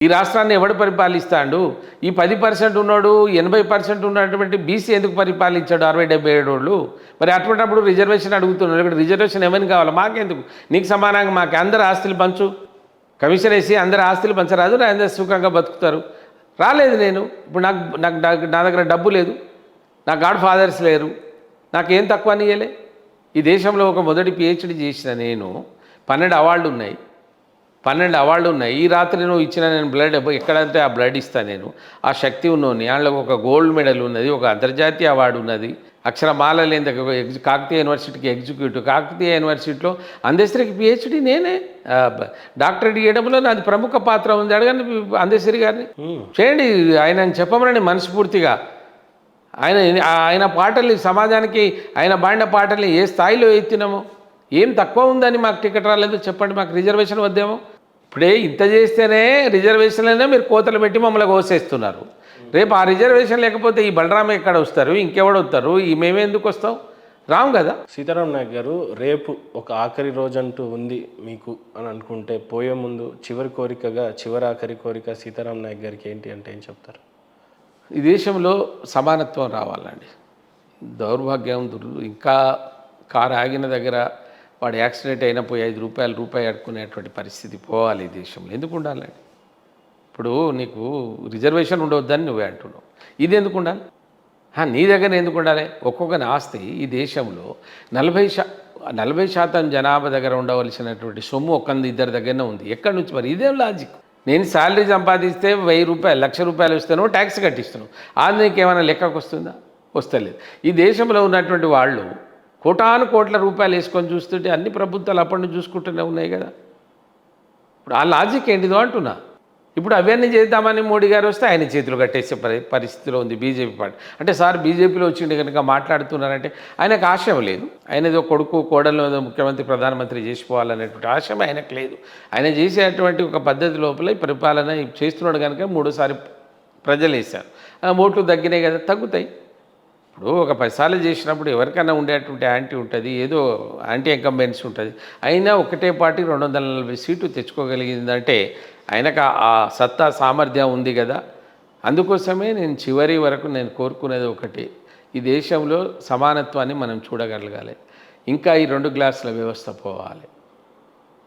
ఈ రాష్ట్రాన్ని ఎవడు పరిపాలిస్తాడు? ఈ 10% ఉన్నాడు, 80% ఉన్నటువంటి బీసీ ఎందుకు పరిపాలించాడు 60-70 ఏళ్ళు? మరి అటువంటిప్పుడు రిజర్వేషన్ అడుగుతున్నాడు. ఇక్కడ రిజర్వేషన్ ఏమని కావాలి? మాకెందుకు? నీకు సమానంగా మాకు అందరు ఆస్తులు పంచు, కమిషన్ వేసి అందరు ఆస్తులు పంచరాదు, అందరు సుఖంగా బతుకుతారు. రాలేదు నేను, ఇప్పుడు నా దగ్గర డబ్బు లేదు, నా గాడ్ ఫాదర్స్ లేరు, నాకేం తక్కువ అనియలే. ఈ దేశంలో ఒక మొదటి పిహెచ్డి చేసిన నేను 12 అవార్డులు ఉన్నాయి. ఈ రాత్రి నువ్వు ఇచ్చిన నేను బ్లడ్ ఎక్కడంటే ఆ బ్లడ్ ఇస్తాను నేను. ఆ శక్తి ఉన్నోని అందులో ఒక గోల్డ్ మెడల్ ఉన్నది, ఒక అంతర్జాతీయ అవార్డు ఉన్నది. అక్షరమాల లేని కాకతీయ యూనివర్సిటీకి ఎగ్జిక్యూటివ్, కాకతీయ యూనివర్సిటీలో అందశ్రీకి పిహెచ్డి నేనే, డాక్టరేట్ ఇవ్వడంలో నాది ప్రముఖ పాత్ర ఉంది. అడగండి అందశ్రీ గారిని, చేయండి. ఆయన చెప్పమనండి మనస్ఫూర్తిగా. ఆయన పాటల్ని సమాజానికి ఆయన బాడిన పాటల్ని ఏ స్థాయిలో ఎత్తినామో, ఏం తక్కువ ఉందని మాకు టికెట్ రాలేదు చెప్పండి, మాకు రిజర్వేషన్ వద్దేమో. ఇప్పుడే ఇంత చేస్తేనే రిజర్వేషన్లనే మీరు కోతలు పెట్టి మమ్మల్ని కోసేస్తున్నారు. రేపు ఆ రిజర్వేషన్ లేకపోతే ఈ బలరామ ఎక్కడ వస్తారు, ఇంకెవడు వస్తారు, ఈ మేమే ఎందుకు వస్తాం? రాము కదా. సీతారాం నాయక్ గారు, రేపు ఒక ఆఖరి రోజంటూ ఉంది మీకు అని అనుకుంటే పోయే ముందు చివరి ఆఖరి కోరిక సీతారాం నాయక్ గారికి ఏంటి అంటే ఏం చెప్తారు? ఈ దేశంలో సమానత్వం రావాలండి. దౌర్భాగ్యం ఇంకా కారు ఆగిన దగ్గర వాడు యాక్సిడెంట్ అయినపోయి రూపాయి అడుక్కునేటువంటి పరిస్థితి పోవాలి ఈ దేశంలో. ఎందుకు ఉండాలండి? ఇప్పుడు నీకు రిజర్వేషన్ ఉండవద్దని నువ్వే అంటున్నావు, ఇది ఎందుకు ఉండాలి? నీ దగ్గర ఎందుకు ఉండాలి? ఒక్కొక్క ఆస్తి ఈ దేశంలో 40% జనాభా దగ్గర ఉండవలసినటువంటి సొమ్ము ఇద్దరి దగ్గరనే ఉంది. ఎక్కడి నుంచి మరి? ఇదేం లాజిక్? నేను శాలరీ సంపాదిస్తే 1000 రూపాయలు, 1,00,000 రూపాయలు వస్తానో ట్యాక్స్ కట్టిస్తున్నావు, అది నీకు ఏమైనా లెక్కకు వస్తుందా? వస్తలేదు. ఈ దేశంలో ఉన్నటువంటి వాళ్ళు కోటాను కోట్ల రూపాయలు వేసుకొని చూస్తుంటే అన్ని ప్రభుత్వాలు అప్పటి నుంచి చూసుకుంటూనే ఉన్నాయి కదా. ఇప్పుడు ఆ లాజిక్ ఏంటిదో అంటున్నా. ఇప్పుడు అవన్నీ చేద్దామని మోడీ గారు వస్తే ఆయన చేతులు కట్టేసే పరిస్థితిలో ఉంది బీజేపీ పార్టీ. అంటే సార్ బీజేపీలో వచ్చిండే కనుక మాట్లాడుతున్నారంటే ఆయనకు ఆశయం లేదు. ఆయనదో కొడుకు కోడలు ముఖ్యమంత్రి ప్రధానమంత్రి చేసిపోవాలనేటువంటి ఆశయం ఆయనకు లేదు. ఆయన చేసేటువంటి ఒక పద్ధతి లోపల పరిపాలన చేస్తున్నాడు కనుక 3సారి ప్రజలు వేశారు. ఓట్లు తగ్గినాయి కదా, తగ్గుతాయి. ఇప్పుడు ఒక 10 సార్లు చేసినప్పుడు ఎవరికైనా ఉండేటువంటి యాంటీ ఉంటుంది, ఏదో యాంటీ ఇంకంబెన్సీ ఉంటుంది. అయినా ఒకటే పార్టీ 240 సీట్లు తెచ్చుకోగలిగిందంటే ఆయనకు ఆ సత్తా సామర్థ్యం ఉంది కదా. అందుకోసమే నేను చివరి వరకు నేను కోరుకునేది ఒకటి, ఈ దేశంలో సమానత్వాన్ని మనం చూడగలగాలి. ఇంకా ఈ 2 గ్లాసుల వ్యవస్థ పోవాలి.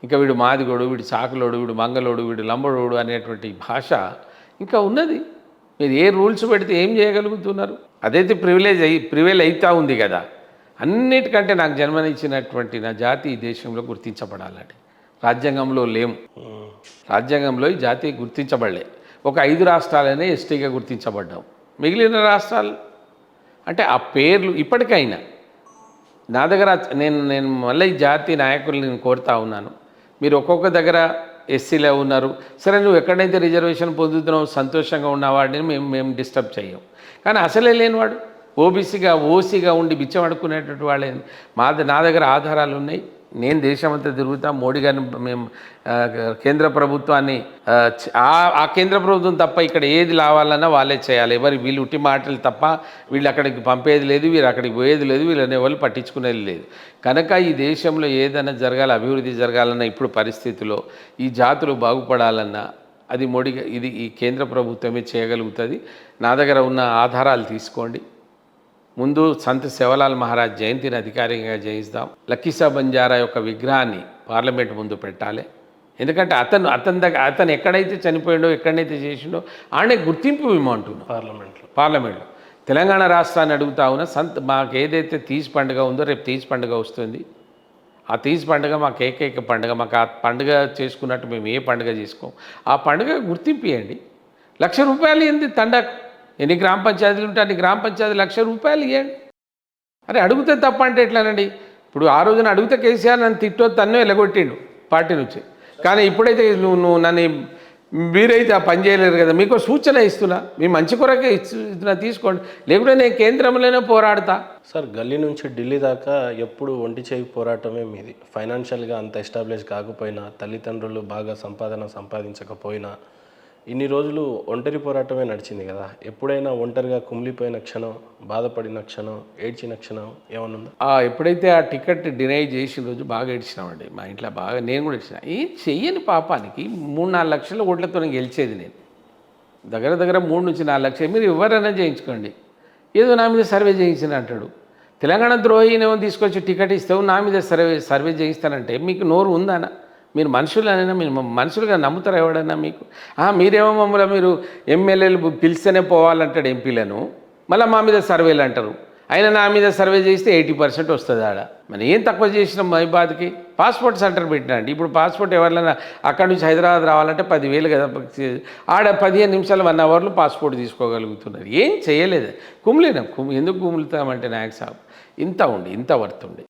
ఇంకా వీడు మాదిగోడు, వీడు చాకులోడు, వీడు మంగళోడు, వీడు లంబడోడు అనేటువంటి భాష ఇంకా ఉన్నది. మీరు ఏ రూల్స్ పెడితే ఏం చేయగలుగుతున్నారు? అదైతే ప్రివేల్ అవుతూ ఉంది కదా. అన్నిటికంటే నాకు జన్మనిచ్చినటువంటి నా జాతి ఈ దేశంలో గుర్తించబడాలండి. రాజ్యాంగంలో లేము, రాజ్యాంగంలో ఈ జాతి గుర్తించబడలే. ఒక 5 రాష్ట్రాలనే ఎస్టీగా గుర్తించబడ్డాం. మిగిలిన రాష్ట్రాలు అంటే ఆ పేర్లు ఇప్పటికైనా నా దగ్గర నేను మళ్ళీ ఈ జాతి నాయకులు నేను కోరుతా ఉన్నాను. మీరు ఒక్కొక్క దగ్గర ఎస్సీలో ఉన్నారు, సరే నువ్వు ఎక్కడైతే రిజర్వేషన్ పొందుతున్నావు సంతోషంగా ఉన్నవాడిని మేము డిస్టర్బ్ చేయం. కానీ అసలే లేనివాడు ఓసీగా ఉండి బిచ్చం అడుక్కునేటువంటి వాళ్ళే నా దగ్గర ఆధారాలు ఉన్నాయి. నేను దేశమంతా తిరుగుతా, మోడీ గారిని మేము కేంద్ర ప్రభుత్వాన్ని ఆ కేంద్ర ప్రభుత్వం తప్ప ఇక్కడ ఏది లావాలన్నా వాళ్ళే చేయాలి. వీళ్ళు ఉట్టి మాటలు తప్ప వీళ్ళు అక్కడికి పంపేది లేదు, వీళ్ళు అక్కడికి పోయేది లేదు, వీళ్ళని ఎవరు పట్టించుకునేది లేదు. కనుక ఈ దేశంలో ఏదైనా జరగాలి, అభివృద్ధి జరగాలన్నా ఇప్పుడు పరిస్థితుల్లో ఈ జాతులు బాగుపడాలన్నా అది ఈ కేంద్ర ప్రభుత్వమే చేయగలుగుతుంది. నా దగ్గర ఉన్న ఆధారాలు తీసుకోండి. ముందు సంత్ సేవలాల్ మహారాజ్ జయంతిని అధికారికంగా చేయిస్తాం. లక్కీసా బంజారా యొక్క విగ్రహాన్ని పార్లమెంట్ ముందు పెట్టాలి. ఎందుకంటే అతను ఎక్కడైతే చనిపోయిండో, ఎక్కడైతే చేసిండో ఆడే గుర్తింపు ఇవ్వమంటున్నాం పార్లమెంట్లో. తెలంగాణ రాష్ట్రాన్ని అడుగుతా ఉన్నా, మాకు ఏదైతే తీజ్ పండుగ ఉందో రేపు తీజ్ పండుగ వస్తుంది. ఆ తీజ్ పండుగ మాకు ఏకైక పండుగ. మాకు ఆ పండుగ చేసుకున్నట్టు మేము ఏ పండుగ చేసుకోం. ఆ పండుగ గుర్తింపు ఇవ్వండి. 1,00,000 రూపాయలు ఏంది తండాకు? ఎన్ని గ్రామ పంచాయతీలు ఉంటే అన్ని గ్రామ పంచాయతీ 1,00,000 రూపాయలు ఇవ్వండి. అరే అడిగితే తప్ప అంటే ఎట్లానండి? ఇప్పుడు ఆ రోజున అడిగితే కేసీఆర్ నన్ను తిట్టొద్దు, తన్ను వెళ్ళగొట్టిండు పార్టీ నుంచి. కానీ ఇప్పుడైతే నువ్వు నన్ను మీరైతే ఆ పని చేయలేరు కదా. మీకు సూచన ఇస్తున్నా, మీ మంచి కొరకే ఇస్తున్నా, తీసుకోండి. లేకుంటే నేను కేంద్రంలోనే పోరాడతా. సార్, గల్లీ నుంచి ఢిల్లీ దాకా ఎప్పుడు ఒంటి చేయి పోరాటమే మీది. ఫైనాన్షియల్గా అంత ఎస్టాబ్లిష్ కాకపోయినా, తల్లిదండ్రులు బాగా సంపాదించకపోయినా ఇన్ని రోజులు ఒంటరి పోరాటమే నడిచింది కదా, ఎప్పుడైనా ఒంటరిగా కుమిలిపోయిన క్షణం, బాధపడిన క్షణం, ఏడ్చిన క్షణం ఏమన్నా ఉందా? ఎప్పుడైతే ఆ టికెట్ డినై చేసిన రోజు బాగా ఏడ్చినామండి మా ఇంట్లో, బాగా నేను కూడా ఏడ్చిన. ఏం చెయ్యని పాపానికి 3-4 లక్షల ఓట్లతో గెలిచేది నేను, దగ్గర దగ్గర 3-4 లక్షలు. మీరు ఎవరైనా చేయించుకోండి, ఏదో నా మీద సర్వే చేయించిన అంటాడు. తెలంగాణ ద్రోహినేమో తీసుకొచ్చి టికెట్ ఇస్తావు, నా మీద సర్వే చేయిస్తానంటే మీకు నోరు ఉందానా? మీరు మనుషులనైనా, మీరు మనుషులుగా నమ్ముతారా ఎవడన్నా మీకు? మీరేమో మమ్మల్ని మీరు ఎమ్మెల్యేలు పిలిస్తేనే పోవాలంటాడు ఎంపీలను, మళ్ళీ మా మీద సర్వేలు అంటారు. అయినా నా మీద సర్వే చేస్తే 80% వస్తుంది ఆడ. మరి ఏం తక్కువ చేసినాం మైబాద్కి? పాస్పోర్ట్ సెంటర్ పెట్టినా అండి. ఇప్పుడు పాస్పోర్ట్ ఎవరైనా అక్కడి నుంచి హైదరాబాద్ రావాలంటే 10,000 కదా, ఆడ 15 నిమిషాలు 1 అవర్లో పాస్పోర్ట్ తీసుకోగలుగుతున్నారు. ఏం చేయలేదు, కుమిలినాం. ఎందుకు కుములుతామంటే నాయక్ సాబ్ ఇంత వర్త్ ఉండి